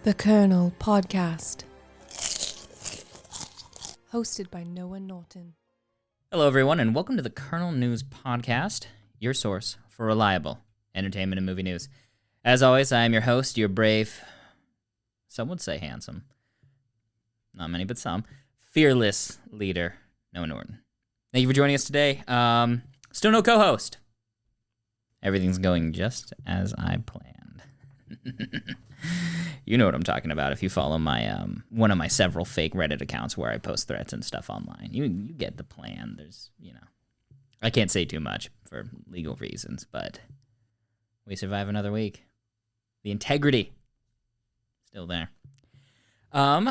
The Kernel Podcast. Hosted by Noah Norton. Hello, everyone, and welcome to the Kernel News Podcast, your source for reliable entertainment and movie news. As always, I am your host, your brave, some would say handsome, not many, but some, fearless leader, Noah Norton. Thank you for joining us today. Still no co-host. Everything's going just as I planned. You know what I'm talking about if you follow my one of my several fake Reddit accounts where I post threats and stuff online. You get the plan. There's, I can't say too much for legal reasons, but we survive another week. The integrity still there.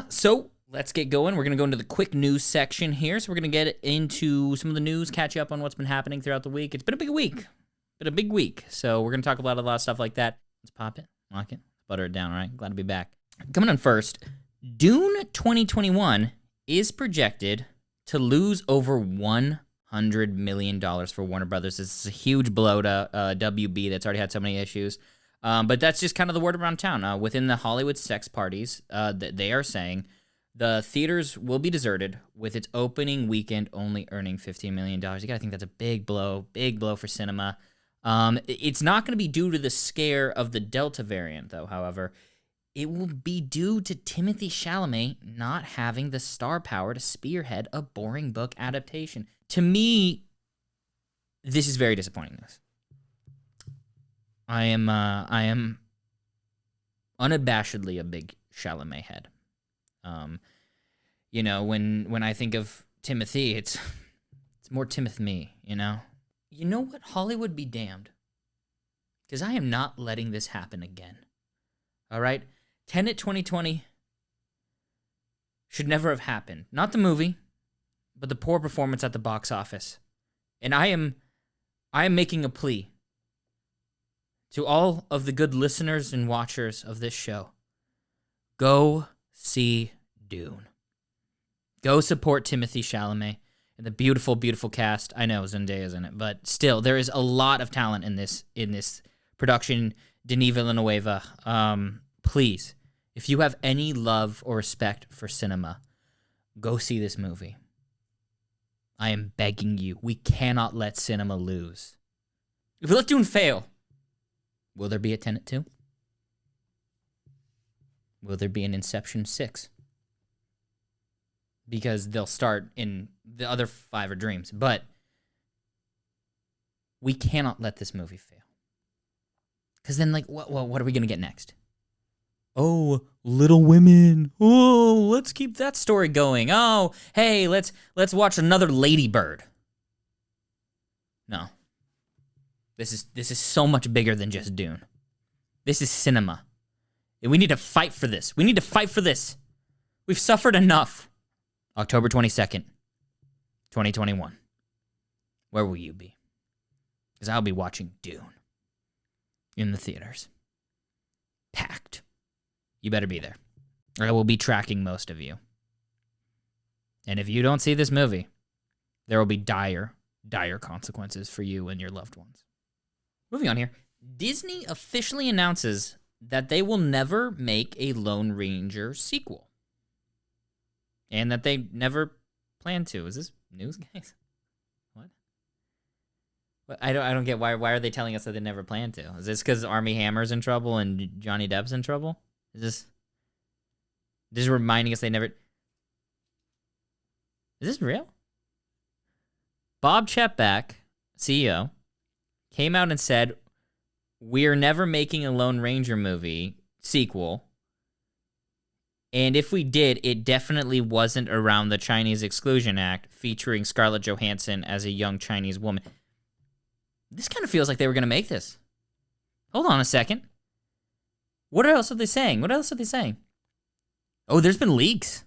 So let's get going. We're going to go into the quick news section here. So we're going to get into some of the news, catch up on what's been happening throughout the week. It's been a big week. So we're going to talk about a lot of stuff like that. Let's pop it, lock it, butter it down, all right? Glad to be back. Coming on first, Dune 2021 is projected to lose over $100 million for Warner Brothers. This is a huge blow to WB that's already had so many issues. But that's just kind of the word around town. Within the Hollywood sex parties, they are saying the theaters will be deserted with its opening weekend only earning $15 million. You got to think that's a big blow for cinema. It's not going to be due to the scare of the Delta variant, though, however. It will be due to Timothée Chalamet not having the star power to spearhead a boring book adaptation. To me, this is very disappointing news. I am unabashedly a big Chalamet head. When I think of Timothy, it's more Timoth me, You know what? Hollywood be damned. Because I am not letting this happen again. All right? Tenet 2020 should never have happened. Not the movie, but the poor performance at the box office. And I am making a plea to all of the good listeners and watchers of this show. Go see Dune. Go support Timothée Chalamet and the beautiful, beautiful cast. I know Zendaya's in it, but still, there is a lot of talent in this production. Denis Villeneuve, please, if you have any love or respect for cinema, go see this movie. I am begging you. We cannot let cinema lose. If we let Dune fail, will there be a Tenet 2? Will there be an Inception 6? Because they'll start in the other 5 are dreams. But we cannot let this movie fail. Because then, what are we going to get next? Oh, Little Women. Oh, let's keep that story going. Oh, hey, let's watch another Lady Bird. No. This is so much bigger than just Dune. This is cinema. And we need to fight for this. We've suffered enough. October 22nd, 2021. Where will you be? Because I'll be watching Dune in the theaters. Packed. You better be there. Or I will be tracking most of you. And if you don't see this movie, there will be dire, dire consequences for you and your loved ones. Moving on here. Disney officially announces that they will never make a Lone Ranger sequel. And that they never plan to. Is this news, guys? What? I don't get why are they telling us that they never plan to? Is this because Armie Hammer's in trouble and Johnny Depp's in trouble? Is this reminding us they never... Is this real? Bob Chapek, CEO, came out and said, we're never making a Lone Ranger movie sequel. And if we did, it definitely wasn't around the Chinese Exclusion Act featuring Scarlett Johansson as a young Chinese woman. This kind of feels like they were going to make this. Hold on a second. What else are they saying? Oh, there's been leaks.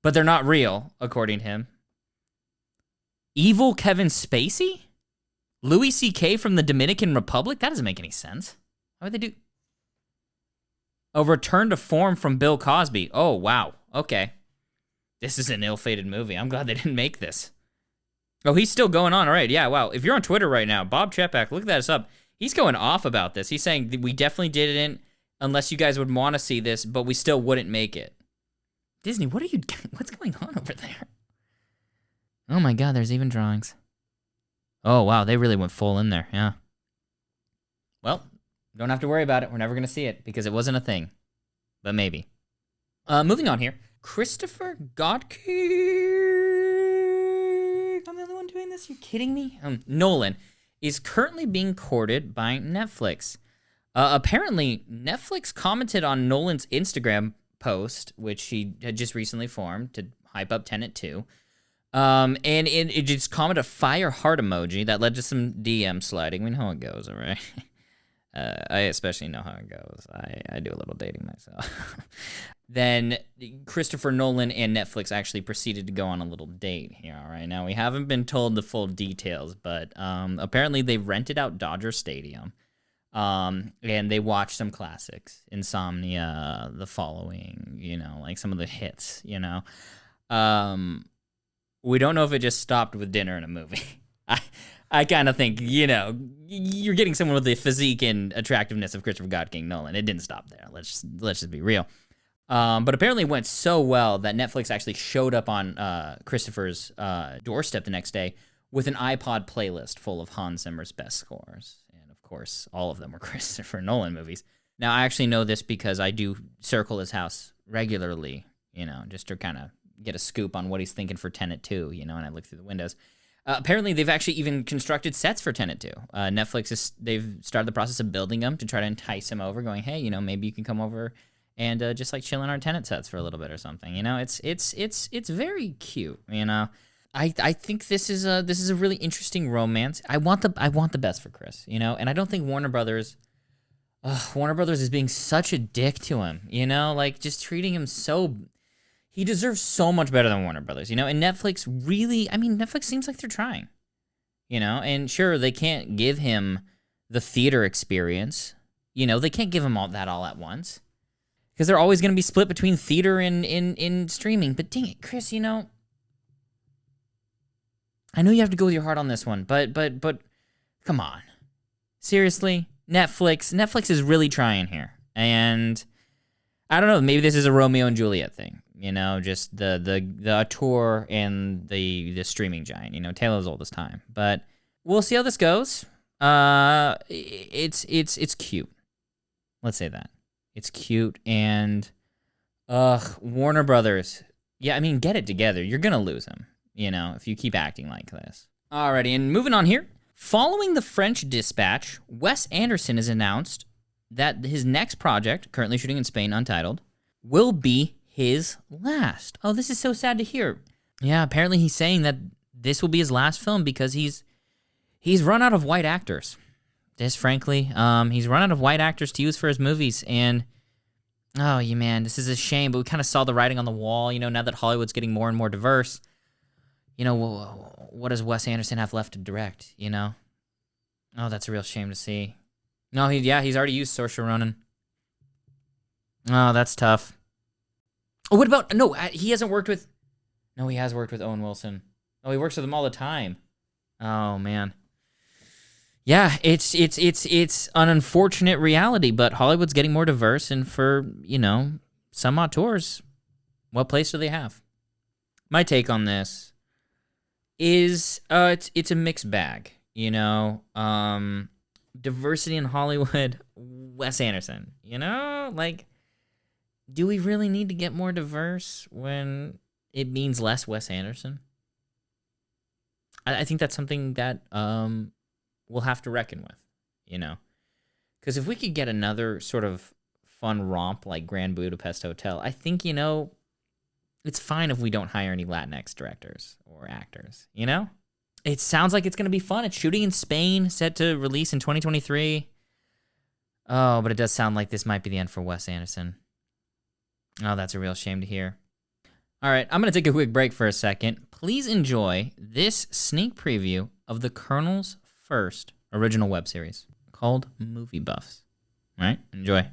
But they're not real, according to him. Evil Kevin Spacey? Louis C.K. from the Dominican Republic? That doesn't make any sense. Why would they do... A return to form from Bill Cosby. Oh, wow. Okay. This is an ill-fated movie. I'm glad they didn't make this. Oh, he's still going on. All right, yeah, wow. If you're on Twitter right now, Bob Chapek, look that up. He's going off about this. He's saying we definitely didn't unless you guys would want to see this, but we still wouldn't make it. Disney, what's going on over there? Oh my God, there's even drawings. Oh wow, they really went full in there, yeah. Well, don't have to worry about it. We're never going to see it because it wasn't a thing, but maybe. Moving on here. Christopher Godke. I'm the only one doing this? You kidding me? Nolan is currently being courted by Netflix. Apparently, Netflix commented on Nolan's Instagram post, which he had just recently formed to hype up Tenet 2. And it just commented a fire heart emoji that led to some DM sliding. We know how it goes, all right? I especially know how it goes. I do a little dating myself. Then Christopher Nolan and Netflix actually proceeded to go on a little date here, all right? Now, we haven't been told the full details, but apparently they rented out Dodger Stadium, and they watched some classics, Insomnia, The Following, you know, like some of the hits, you know? We don't know if it just stopped with dinner and a movie. I kind of think, you know, you're getting someone with the physique and attractiveness of Christopher God King Nolan. It didn't stop there. Let's just be real. But apparently it went so well that Netflix actually showed up on Christopher's doorstep the next day with an iPod playlist full of Hans Zimmer's best scores. And of course, all of them were Christopher Nolan movies. Now, I actually know this because I do circle his house regularly, you know, just to kind of get a scoop on what he's thinking for Tenet 2, you know, and I look through the windows. Apparently, they've actually even constructed sets for Tenet 2. They've started the process of building them to try to entice him over, going, hey, you know, maybe you can come over and just like chill in our Tenet sets for a little bit or something. You know, it's very cute. You know, I think this is a really interesting romance. I want the best for Chris. You know, and I don't think Warner Brothers is being such a dick to him. You know, like just treating him so. He deserves so much better than Warner Brothers, you know? And Netflix really, I mean, Netflix seems like they're trying, you know? And sure, they can't give him the theater experience. You know, they can't give him all at once. Because they're always going to be split between theater and streaming. But dang it, Chris, you know, I know you have to go with your heart on this one, but come on. Seriously? Netflix is really trying here. And I don't know, maybe this is a Romeo and Juliet thing. You know, just the auteur and the streaming giant. You know, tale as old as time. But we'll see how this goes. It's cute. Let's say that. It's cute and Warner Brothers. Yeah, I mean, get it together. You're gonna lose him. You know, if you keep acting like this. Alrighty, and moving on here. Following The French Dispatch, Wes Anderson has announced that his next project, currently shooting in Spain, Untitled, will be his last. Oh, this is so sad to hear. Yeah, apparently he's saying that this will be his last film because he's run out of white actors. Just frankly, he's run out of white actors to use for his movies, and oh, you man, this is a shame. But we kind of saw the writing on the wall. You know, now that Hollywood's getting more and more diverse, you know, what does Wes Anderson have left to direct? You know, oh, that's a real shame to see. No, he's already used Saoirse Ronan. Oh, that's tough. Oh, what about, no, he hasn't worked with, no, he has worked with Owen Wilson. Oh, he works with them all the time. Oh, man. Yeah, it's an unfortunate reality, but Hollywood's getting more diverse, and for, you know, some auteurs, what place do they have? My take on this is, it's a mixed bag, you know, diversity in Hollywood, Wes Anderson, you know, like, do we really need to get more diverse when it means less Wes Anderson? I think that's something that we'll have to reckon with, you know? Because if we could get another sort of fun romp like Grand Budapest Hotel, I think, you know, it's fine if we don't hire any Latinx directors or actors, you know? It sounds like it's going to be fun. It's shooting in Spain, set to release in 2023. Oh, but it does sound like this might be the end for Wes Anderson. Oh, that's a real shame to hear. All right, I'm going to take a quick break for a second. Please enjoy this sneak preview of the Colonel's first original web series called Movie Buffs. All right, enjoy.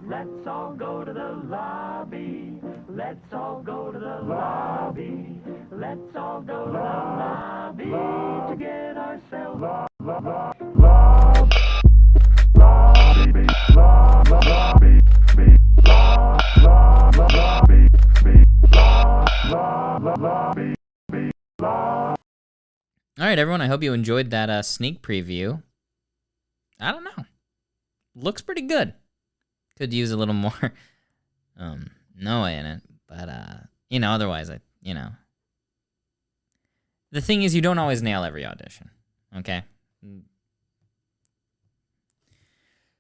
Let's all go to the lobby. Let's all go to the lobby. Let's all go to the lobby to get ourselves lobby. All right, everyone, I hope you enjoyed that sneak preview. I don't know. Looks pretty good. Could use a little more Noah in it, but otherwise the thing is, you don't always nail every audition, okay?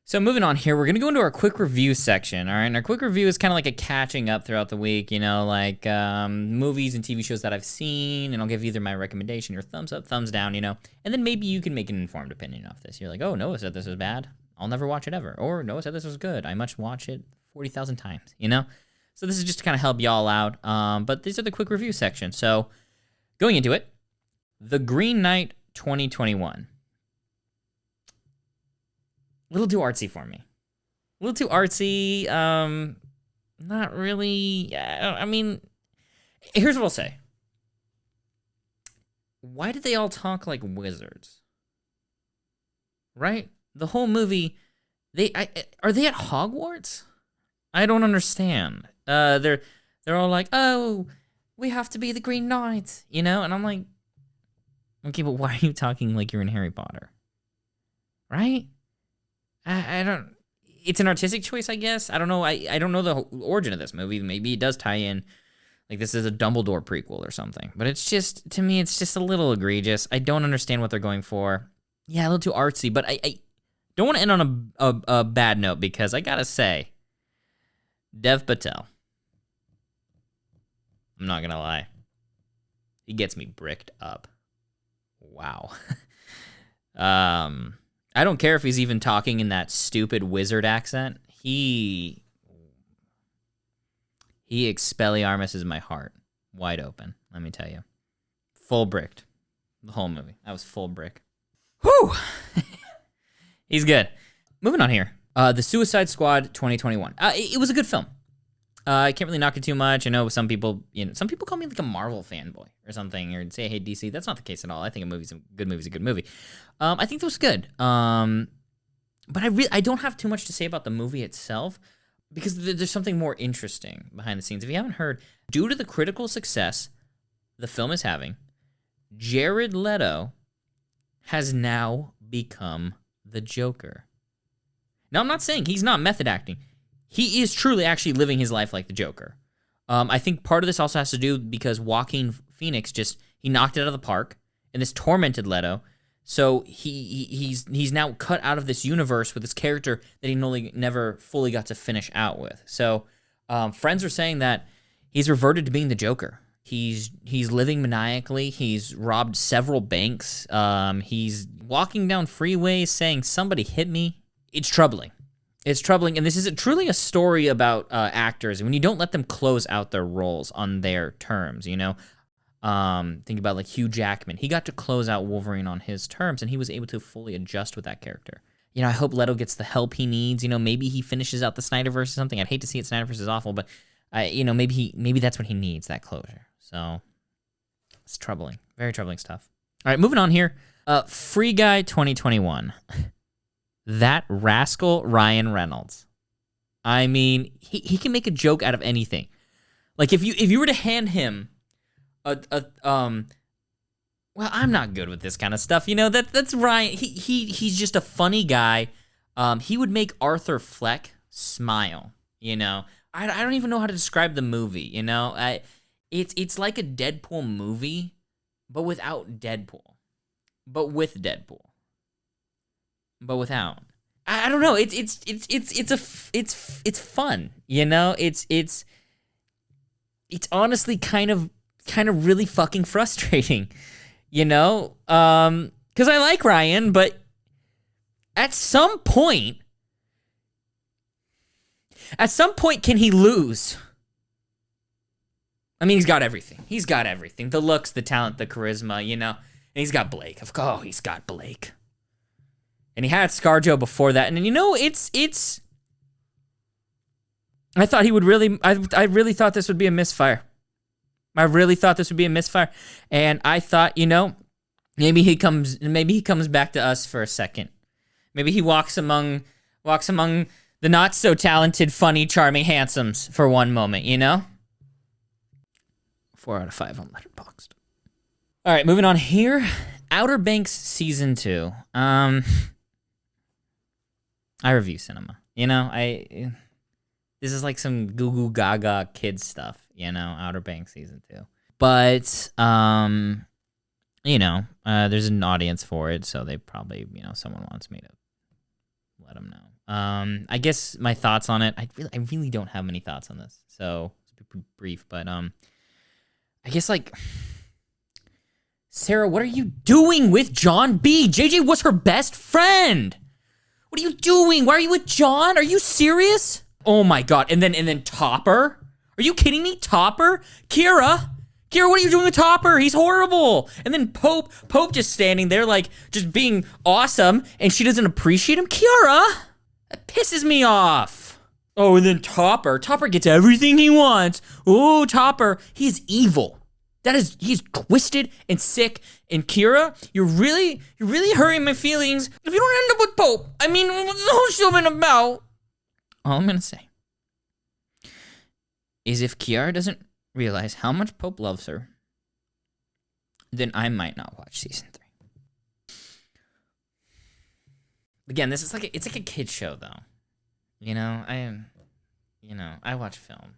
So moving on here, we're going to go into our quick review section, all right? And our quick review is kind of like a catching up throughout the week, like movies and TV shows that I've seen, and I'll give either my recommendation or thumbs up, thumbs down, and then maybe you can make an informed opinion off this. You're like, oh, Noah said this was bad. I'll never watch it ever. Or Noah said this was good. I must watch it 40,000 times, So this is just to kind of help y'all out. But these are the quick review section. So going into it, The Green Knight 2021. A little too artsy for me. A little too artsy. Not really. I mean, here's what I'll say. Why did they all talk like wizards? Right? The whole movie, are they at Hogwarts? I don't understand. They're all like, oh, we have to be the Green Knight, And I'm like, okay, but why are you talking like you're in Harry Potter? Right? I don't. It's an artistic choice, I guess. I don't know. I don't know the origin of this movie. Maybe it does tie in, like this is a Dumbledore prequel or something. But it's just, to me, it's just a little egregious. I don't understand what they're going for. Yeah, a little too artsy. But I don't want to end on a bad note, because I gotta say, Dev Patel, I'm not gonna lie, he gets me bricked up. Wow. I don't care if he's even talking in that stupid wizard accent. He Expelliarmuses my heart wide open, let me tell you. Full bricked. The whole movie. That was full brick. Whew! He's good. Moving on here. The Suicide Squad 2021. It was a good film. I can't really knock it too much. I know some people call me like a Marvel fanboy or something, or say I hate DC. That's not the case at all. I think a good movie's a good movie. I think that was good. But I don't have too much to say about the movie itself, because there's something more interesting behind the scenes. If you haven't heard, due to the critical success the film is having, Jared Leto has now become the Joker. Now, I'm not saying he's not method acting. He is truly actually living his life like the Joker. I think part of this also has to do because Joaquin Phoenix he knocked it out of the park, and this tormented Leto. So he's now cut out of this universe with this character that he never fully got to finish out with. So friends are saying that he's reverted to being the Joker. He's living maniacally. He's robbed several banks. He's walking down freeways saying, "Somebody hit me." It's troubling. It's troubling, and this is truly a story about actors, when you don't let them close out their roles on their terms, Think about like Hugh Jackman. He got to close out Wolverine on his terms, and he was able to fully adjust with that character. I hope Leto gets the help he needs. Maybe he finishes out the Snyderverse or something. I'd hate to see it. Snyderverse is awful, but maybe that's what he needs, that closure. So it's troubling, very troubling stuff. All right, moving on here. Free Guy 2021. That rascal Ryan Reynolds. I mean, he can make a joke out of anything. Like if you were to hand him well, I'm not good with this kind of stuff. That's Ryan. He's just a funny guy. He would make Arthur Fleck smile. I don't even know how to describe the movie. It's like a Deadpool movie, but without Deadpool, but with Deadpool. But without, I don't know. It's fun, It's honestly kind of really fucking frustrating, Because I like Ryan, but at some point, can he lose? I mean, he's got everything. He's got everything: the looks, the talent, the charisma, And he's got Blake. Of course, he's got Blake. And he had ScarJo before that. And it's I thought he would really, I really thought this would be a misfire. And I thought, maybe he comes back to us for a second. Maybe he walks among Walks among the not so talented, funny, charming, handsomes for one moment, you know? 4 out of 5 on Letterboxd. All right, moving on here. Outer Banks Season 2. I review cinema. You know, this is like some goo goo gaga kids stuff, you know, Outer Banks Season 2. But, you know, there's an audience for it, so they probably, you know, someone wants me to let them know. I guess my thoughts on it, I really don't have many thoughts on this, so it's brief, but, I guess, like, Sarah, what are you doing with John B? JJ was her best friend. What are you doing? Why are you with John? Are you serious? Oh my God. And then Topper? Are you kidding me? Topper? Kira, what are you doing with Topper? He's horrible. And then Pope just standing there like just being awesome and she doesn't appreciate him. Kiara, that pisses me off. Oh, and then Topper gets everything he wants. Oh, Topper, he's evil. He's twisted and sick. And Kira, you're really hurting my feelings if you don't end up with Pope. I mean, what's the whole show been about? All I'm gonna say is if Kiara doesn't realize how much Pope loves her, then I might not watch season 3. Again, this is it's like a kid's show though. You know, I watch film.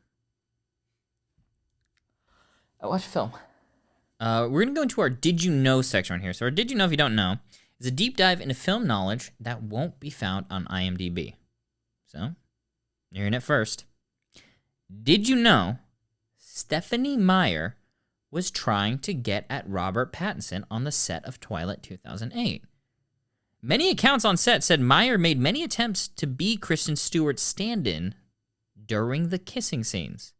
We're going to go into our Did You Know section right here. So our Did You Know If You Don't Know is a deep dive into film knowledge that won't be found on IMDb. So, you're hearing it first. Did you know Stephenie Meyer was trying to get at Robert Pattinson on the set of Twilight 2008? Many accounts on set said Meyer made many attempts to be Kristen Stewart's stand-in during the kissing scenes.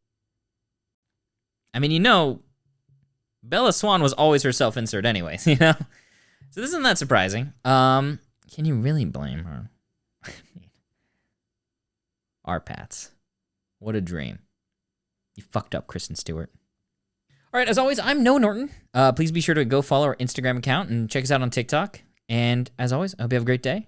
I mean, you know, Bella Swan was always her self-insert anyways, you know? So this isn't that surprising. Can you really blame her? Our Pats. What a dream. You fucked up, Kristen Stewart. All right, as always, I'm Noah Norton. Please be sure to go follow our Instagram account and check us out on TikTok. And as always, I hope you have a great day.